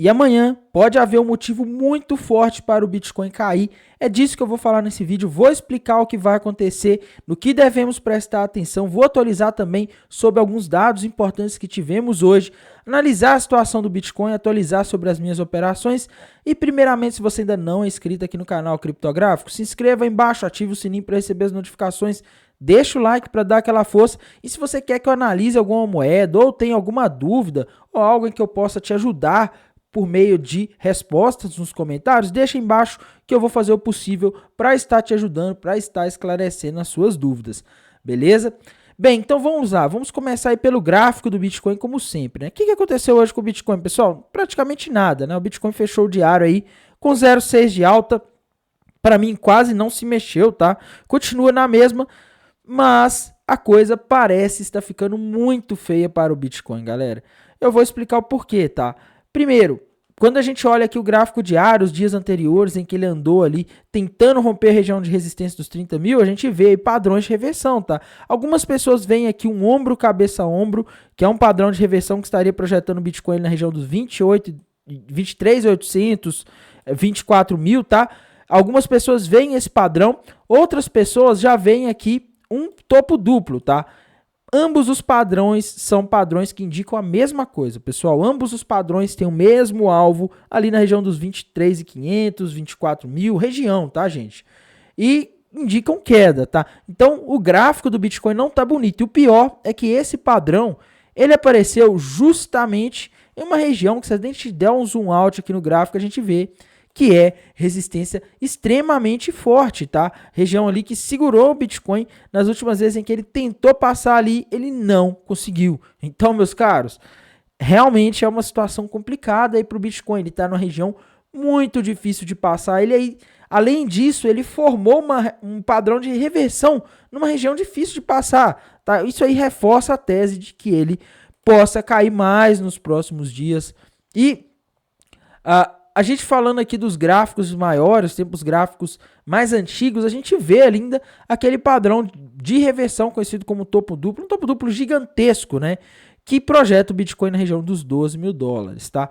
E amanhã pode haver um motivo muito forte para o Bitcoin cair. É disso que eu vou falar nesse vídeo. Vou explicar o que vai acontecer, no que devemos prestar atenção. Vou atualizar também sobre alguns dados importantes que tivemos hoje. Analisar a situação do Bitcoin, atualizar sobre as minhas operações. E primeiramente, se você ainda não é inscrito aqui no canal Criptográfico, se inscreva aí embaixo, ative o sininho para receber as notificações. Deixa o like para dar aquela força. E se você quer que eu analise alguma moeda ou tem alguma dúvida ou algo em que eu possa te ajudar por meio de respostas nos comentários, deixa embaixo que eu vou fazer o possível para estar te ajudando, para estar esclarecendo as suas dúvidas, beleza? Bem, então vamos lá, vamos começar aí pelo gráfico do Bitcoin como sempre, né? O que aconteceu hoje com o Bitcoin, pessoal? Praticamente nada, né? O Bitcoin fechou o diário aí com 0,6 de alta, para mim quase não se mexeu, tá? Continua na mesma, mas a coisa parece estar ficando muito feia para o Bitcoin, galera. Eu vou explicar o porquê, tá? Primeiro, quando a gente olha aqui o gráfico diário, os dias anteriores em que ele andou ali tentando romper a região de resistência dos 30 mil, a gente vê aí padrões de reversão, tá? Algumas pessoas veem aqui um ombro, cabeça, ombro, que é um padrão de reversão que estaria projetando o Bitcoin na região dos 23.800, 24 mil, tá? Algumas pessoas veem esse padrão, outras pessoas já veem aqui um topo duplo, tá? Ambos os padrões são padrões que indicam a mesma coisa, pessoal. Ambos os padrões têm o mesmo alvo ali na região dos 23.500, 24 mil, região, tá, gente? E indicam queda, tá? Então, o gráfico do Bitcoin não tá bonito. E o pior é que esse padrão, ele apareceu justamente em uma região que, se a gente der um zoom out aqui no gráfico, a gente vê que é resistência extremamente forte, tá? Região ali que segurou o Bitcoin nas últimas vezes em que ele tentou passar ali, ele não conseguiu. Então, meus caros, realmente é uma situação complicada aí para o Bitcoin. Ele está numa região muito difícil de passar. Ele aí, além disso, ele formou um padrão de reversão numa região difícil de passar, tá? Isso aí reforça a tese de que ele possa cair mais nos próximos dias. E a gente falando aqui dos gráficos maiores, tempos gráficos mais antigos, a gente vê ainda aquele padrão de reversão conhecido como topo duplo, um topo duplo gigantesco, né? Que projeta o Bitcoin na região dos 12 mil dólares, tá?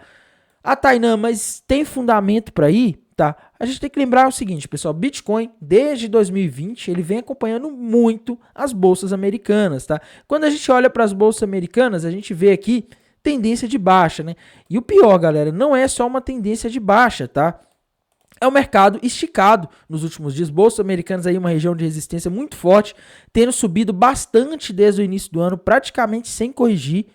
Tainan, mas tem fundamento para ir? Tá? A gente tem que lembrar o seguinte, pessoal, Bitcoin, desde 2020, ele vem acompanhando muito as bolsas americanas, tá? Quando a gente olha para as bolsas americanas, a gente vê aqui tendência de baixa, né? E o pior, galera, não é só uma tendência de baixa, tá? É o mercado esticado nos últimos dias. Bolsas americanas aí, uma região de resistência muito forte, tendo subido bastante desde o início do ano, praticamente sem corrigir.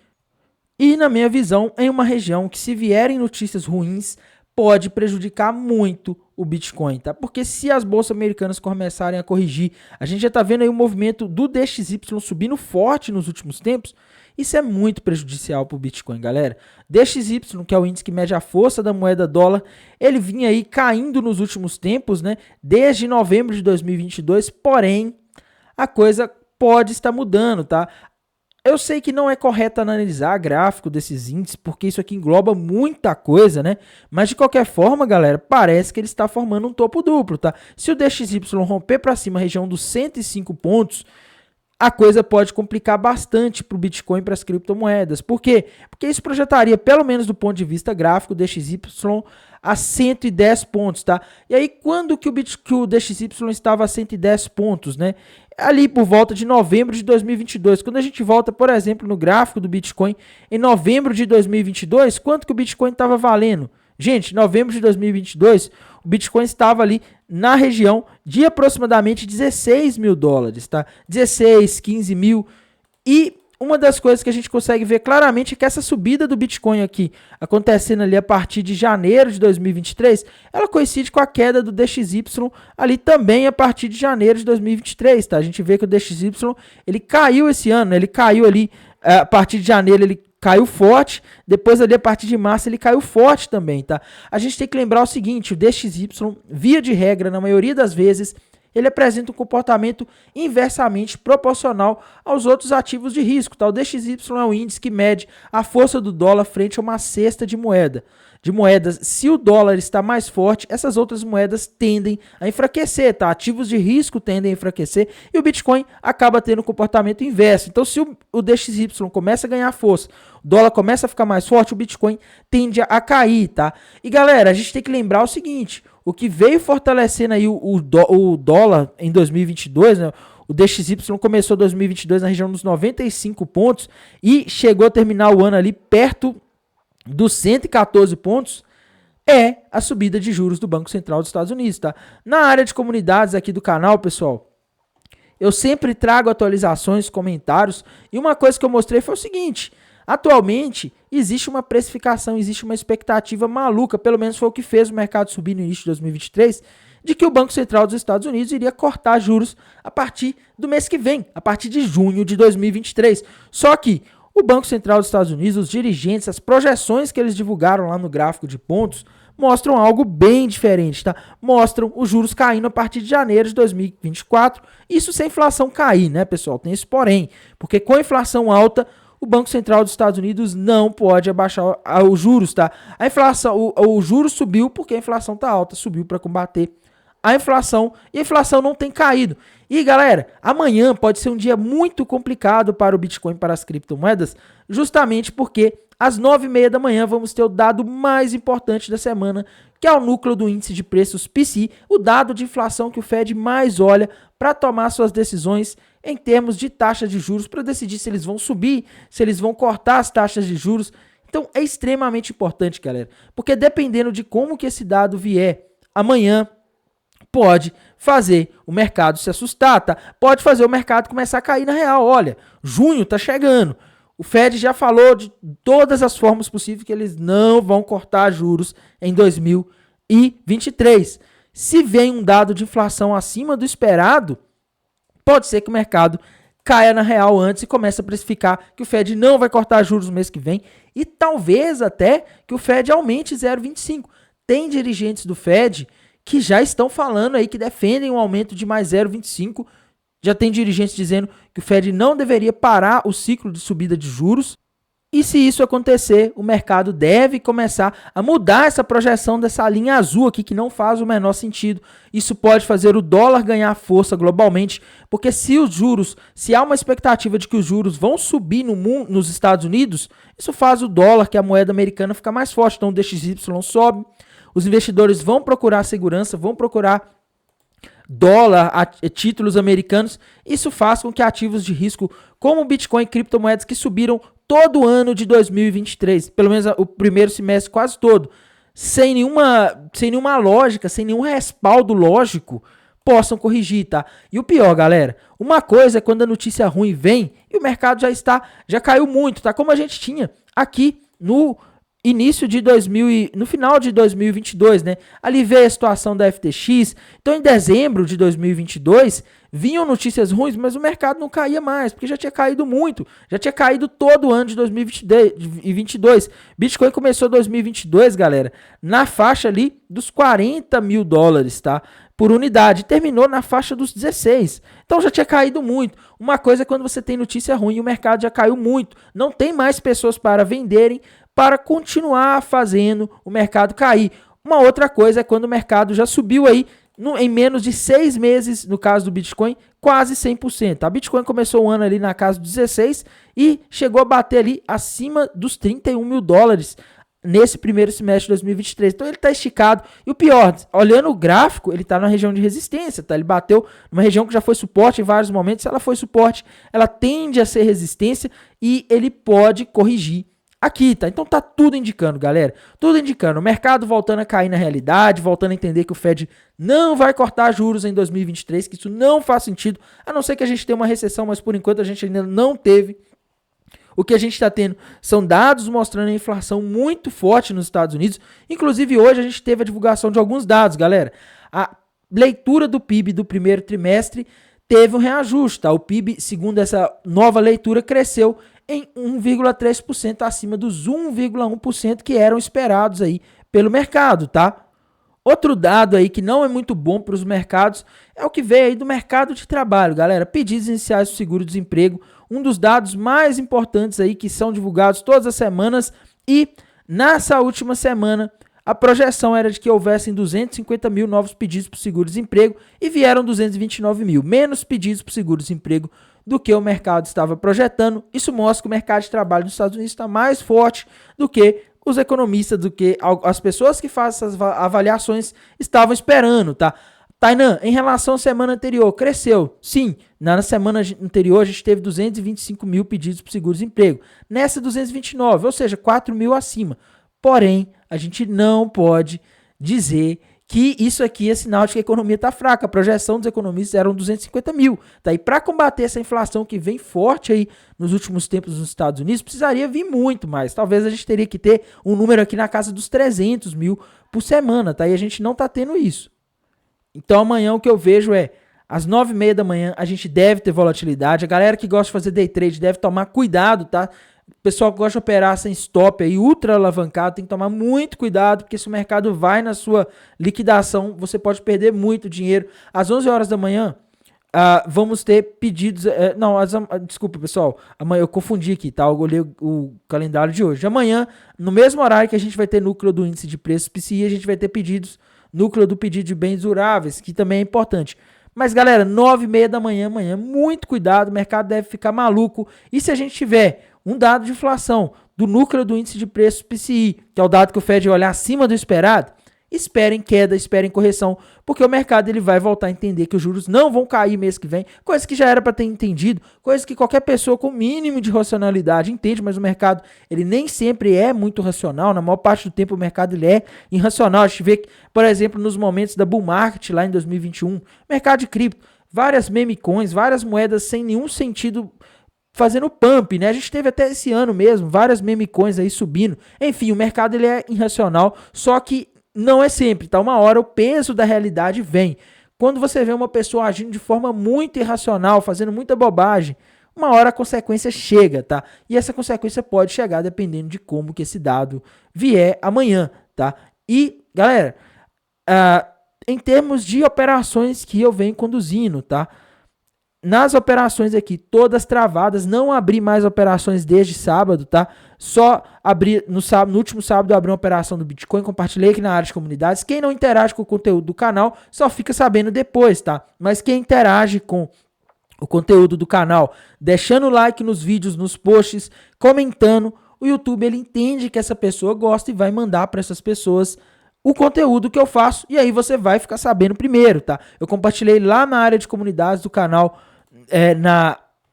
E, na minha visão, em uma região que, se vierem notícias ruins, pode prejudicar muito o Bitcoin, tá? Porque se as bolsas americanas começarem a corrigir, a gente já tá vendo aí o movimento do DXY subindo forte nos últimos tempos. Isso é muito prejudicial para o Bitcoin, galera. DXY, que é o índice que mede a força da moeda dólar, ele vinha aí caindo nos últimos tempos, né? Desde novembro de 2022, porém, a coisa pode estar mudando, tá? Eu sei que não é correto analisar gráfico desses índices, porque isso aqui engloba muita coisa, né? Mas de qualquer forma, galera, parece que ele está formando um topo duplo, tá? Se o DXY romper para cima a região dos 105 pontos, a coisa pode complicar bastante para o Bitcoin e para as criptomoedas. Por quê? Porque isso projetaria, pelo menos do ponto de vista gráfico, o DXY a 110 pontos, tá? E aí, quando que o DXY estava a 110 pontos, né? Ali por volta de novembro de 2022. Quando a gente volta, por exemplo, no gráfico do Bitcoin, em novembro de 2022, quanto que o Bitcoin estava valendo? Gente, em novembro de 2022, o Bitcoin estava ali na região de aproximadamente 16 mil dólares, tá? 16, 15 mil. E uma das coisas que a gente consegue ver claramente é que essa subida do Bitcoin aqui, acontecendo ali a partir de janeiro de 2023, ela coincide com a queda do DXY ali também a partir de janeiro de 2023, tá? A gente vê que o DXY, ele caiu esse ano, né? Ele caiu ali a partir de janeiro, ele caiu forte, depois ali a partir de março ele caiu forte também, tá? A gente tem que lembrar o seguinte, o DXY, via de regra, na maioria das vezes, ele apresenta um comportamento inversamente proporcional aos outros ativos de risco, tá? O DXY é um índice que mede a força do dólar frente a uma cesta de moedas. Se o dólar está mais forte, essas outras moedas tendem a enfraquecer, tá? Ativos de risco tendem a enfraquecer e o Bitcoin acaba tendo um comportamento inverso. Então, se o DXY começa a ganhar força, o dólar começa a ficar mais forte, o Bitcoin tende a cair, tá? E galera, a gente tem que lembrar o seguinte, o que veio fortalecendo aí o dólar em 2022, né? O DXY começou 2022 na região dos 95 pontos e chegou a terminar o ano ali perto dos 114 pontos, é a subida de juros do Banco Central dos Estados Unidos, tá? Na área de comunidades aqui do canal, pessoal, eu sempre trago atualizações, comentários, e uma coisa que eu mostrei foi o seguinte, atualmente existe uma precificação, existe uma expectativa maluca, pelo menos foi o que fez o mercado subir no início de 2023, de que o Banco Central dos Estados Unidos iria cortar juros a partir do mês que vem, a partir de junho de 2023. Só que o Banco Central dos Estados Unidos, os dirigentes, as projeções que eles divulgaram lá no gráfico de pontos, mostram algo bem diferente, tá? Mostram os juros caindo a partir de janeiro de 2024, isso se a inflação cair, né, pessoal? Tem esse porém, porque com a inflação alta, o Banco Central dos Estados Unidos não pode abaixar os juros, tá? A inflação, o juro subiu porque a inflação tá alta, subiu para combater a inflação, e a inflação não tem caído. E galera, amanhã pode ser um dia muito complicado para o Bitcoin e para as criptomoedas, justamente porque às 9h30 da manhã vamos ter o dado mais importante da semana, que é o núcleo do índice de preços PCE, o dado de inflação que o Fed mais olha para tomar suas decisões em termos de taxa de juros, para decidir se eles vão subir, se eles vão cortar as taxas de juros. Então é extremamente importante, galera, porque dependendo de como que esse dado vier amanhã, pode fazer o mercado se assustar, tá? Pode fazer o mercado começar a cair na real. Olha, junho tá chegando. O Fed já falou de todas as formas possíveis que eles não vão cortar juros em 2023. Se vem um dado de inflação acima do esperado, pode ser que o mercado caia na real antes e comece a precificar que o Fed não vai cortar juros no mês que vem e talvez até que o Fed aumente 0,25. Tem dirigentes do Fed que já estão falando aí, que defendem um aumento de mais 0,25. Já tem dirigentes dizendo que o Fed não deveria parar o ciclo de subida de juros. E se isso acontecer, o mercado deve começar a mudar essa projeção dessa linha azul aqui, que não faz o menor sentido. Isso pode fazer o dólar ganhar força globalmente, porque se há uma expectativa de que os juros vão subir no mundo, nos Estados Unidos, isso faz o dólar, que é a moeda americana, ficar mais forte. Então o DXY sobe. Os investidores vão procurar segurança, vão procurar dólar, títulos americanos. Isso faz com que ativos de risco como o Bitcoin e criptomoedas que subiram todo o ano de 2023, pelo menos o primeiro semestre quase todo, sem nenhuma lógica, sem nenhum respaldo lógico, possam corrigir, tá? E o pior, galera, uma coisa é quando a notícia ruim vem e o mercado já caiu muito, tá? Como a gente tinha aqui no final de 2022, né? Ali veio a situação da FTX. Então, em dezembro de 2022, vinham notícias ruins, mas o mercado não caía mais, porque já tinha caído muito. Já tinha caído todo o ano de 2022. Bitcoin começou 2022, galera, na faixa ali dos $40 mil, tá? Por unidade. Terminou na faixa dos 16. Então, já tinha caído muito. Uma coisa é quando você tem notícia ruim e o mercado já caiu muito. Não tem mais pessoas para venderem, para continuar fazendo o mercado cair. Uma outra coisa é quando o mercado já subiu aí em menos de 6 meses, no caso do Bitcoin, quase 100%. A Bitcoin começou o ano ali na casa dos 16 e chegou a bater ali acima dos $31 mil nesse primeiro semestre de 2023. Então ele está esticado. E o pior, olhando o gráfico, ele está na região de resistência, tá? Ele bateu numa região que já foi suporte em vários momentos. Se ela foi suporte, ela tende a ser resistência e ele pode corrigir aqui, tá? Então tá tudo indicando, galera. Tudo indicando. O mercado voltando a cair na realidade, voltando a entender que o Fed não vai cortar juros em 2023, que isso não faz sentido, a não ser que a gente tenha uma recessão, mas por enquanto a gente ainda não teve. O que a gente está tendo são dados mostrando a inflação muito forte nos Estados Unidos. Inclusive hoje a gente teve a divulgação de alguns dados, galera. A leitura do PIB do primeiro trimestre teve um reajuste, tá? O PIB, segundo essa nova leitura, cresceu em 1,3% acima dos 1,1% que eram esperados aí pelo mercado, tá? Outro dado aí que não é muito bom para os mercados é o que veio aí do mercado de trabalho, galera. Pedidos iniciais do seguro-desemprego, um dos dados mais importantes aí que são divulgados todas as semanas, e nessa última semana a projeção era de que houvessem 250 mil novos pedidos para o seguro-desemprego e vieram 229 mil, menos pedidos para o seguro-desemprego do que o mercado estava projetando. Isso mostra que o mercado de trabalho nos Estados Unidos está mais forte do que os economistas, do que as pessoas que fazem essas avaliações estavam esperando, tá? Tainan, em relação à semana anterior, cresceu. Sim, na semana anterior a gente teve 225 mil pedidos para o seguro-desemprego. Nessa, 229, ou seja, 4 mil acima. Porém, a gente não pode dizer que isso aqui é sinal de que a economia está fraca. A projeção dos economistas era 250 mil. Tá? E para combater essa inflação que vem forte aí nos últimos tempos nos Estados Unidos, precisaria vir muito mais. Talvez a gente teria que ter um número aqui na casa dos 300 mil por semana. Tá? E a gente não está tendo isso. Então amanhã o que eu vejo é, às 9h30 da manhã, a gente deve ter volatilidade. A galera que gosta de fazer day trade deve tomar cuidado, tá? O pessoal que gosta de operar sem stop aí, ultra alavancado, tem que tomar muito cuidado, porque se o mercado vai na sua liquidação, você pode perder muito dinheiro. Às 11 horas da manhã, vamos ter pedidos... desculpa, pessoal. Amanhã eu confundi aqui, tá? Eu olhei o calendário de hoje. Amanhã, no mesmo horário que a gente vai ter núcleo do índice de preços PCI, a gente vai ter núcleo do pedido de bens duráveis, que também é importante. Mas, galera, 9h30 da manhã, muito cuidado, o mercado deve ficar maluco. E se a gente tiver um dado de inflação do núcleo do índice de preços PCI, que é o dado que o Fed vai olhar acima do esperado, esperem queda, esperem correção, porque o mercado ele vai voltar a entender que os juros não vão cair mês que vem, coisa que já era para ter entendido, coisa que qualquer pessoa com mínimo de racionalidade entende, mas o mercado ele nem sempre é muito racional, na maior parte do tempo o mercado ele é irracional. A gente vê que, por exemplo, nos momentos da bull market lá em 2021, mercado de cripto, várias meme coins, várias moedas sem nenhum sentido fazendo pump, né? A gente teve até esse ano mesmo, várias meme coins aí subindo. Enfim, o mercado ele é irracional, só que não é sempre, tá? Uma hora o peso da realidade vem. Quando você vê uma pessoa agindo de forma muito irracional, fazendo muita bobagem, uma hora a consequência chega, tá? E essa consequência pode chegar dependendo de como que esse dado vier amanhã, tá? E, galera, em termos de operações que eu venho conduzindo, tá? Nas operações aqui, todas travadas, não abri mais operações desde sábado, tá? Só abri no último sábado eu abri uma operação do Bitcoin, compartilhei aqui na área de comunidades. Quem não interage com o conteúdo do canal, só fica sabendo depois, tá? Mas quem interage com o conteúdo do canal, deixando like nos vídeos, nos posts, comentando, o YouTube ele entende que essa pessoa gosta e vai mandar para essas pessoas o conteúdo que eu faço, e aí você vai ficar sabendo primeiro, tá? Eu compartilhei lá na área de comunidades do canal,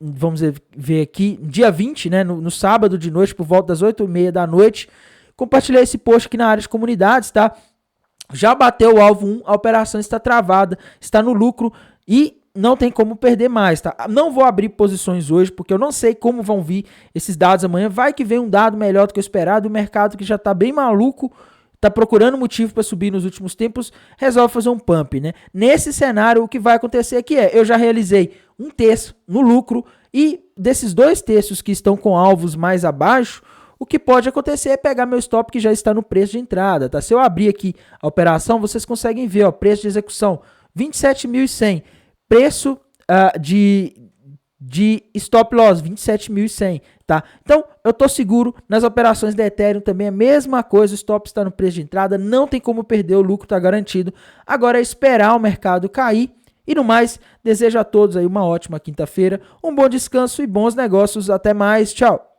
vamos ver aqui, dia 20, né, no sábado de noite, por volta das 8h30 da noite, compartilhei esse post aqui na área de comunidades, tá? Já bateu o alvo 1, a operação está travada, está no lucro e não tem como perder mais, tá? Não vou abrir posições hoje, porque eu não sei como vão vir esses dados amanhã, vai que vem um dado melhor do que o esperado, o mercado que já tá bem maluco, tá procurando motivo para subir nos últimos tempos, resolve fazer um pump, né? Nesse cenário, o que vai acontecer aqui eu já realizei 1/3 no lucro e desses 2/3 que estão com alvos mais abaixo, o que pode acontecer é pegar meu stop que já está no preço de entrada, tá? Se eu abrir aqui a operação, vocês conseguem ver, ó, preço de execução 27.100, preço de stop loss 27.100, tá? Então, eu tô seguro nas operações da Ethereum também, a mesma coisa, o stop está no preço de entrada, não tem como perder, o lucro tá garantido. Agora é esperar o mercado cair. E no mais, desejo a todos aí uma ótima quinta-feira, um bom descanso e bons negócios. Até mais, tchau!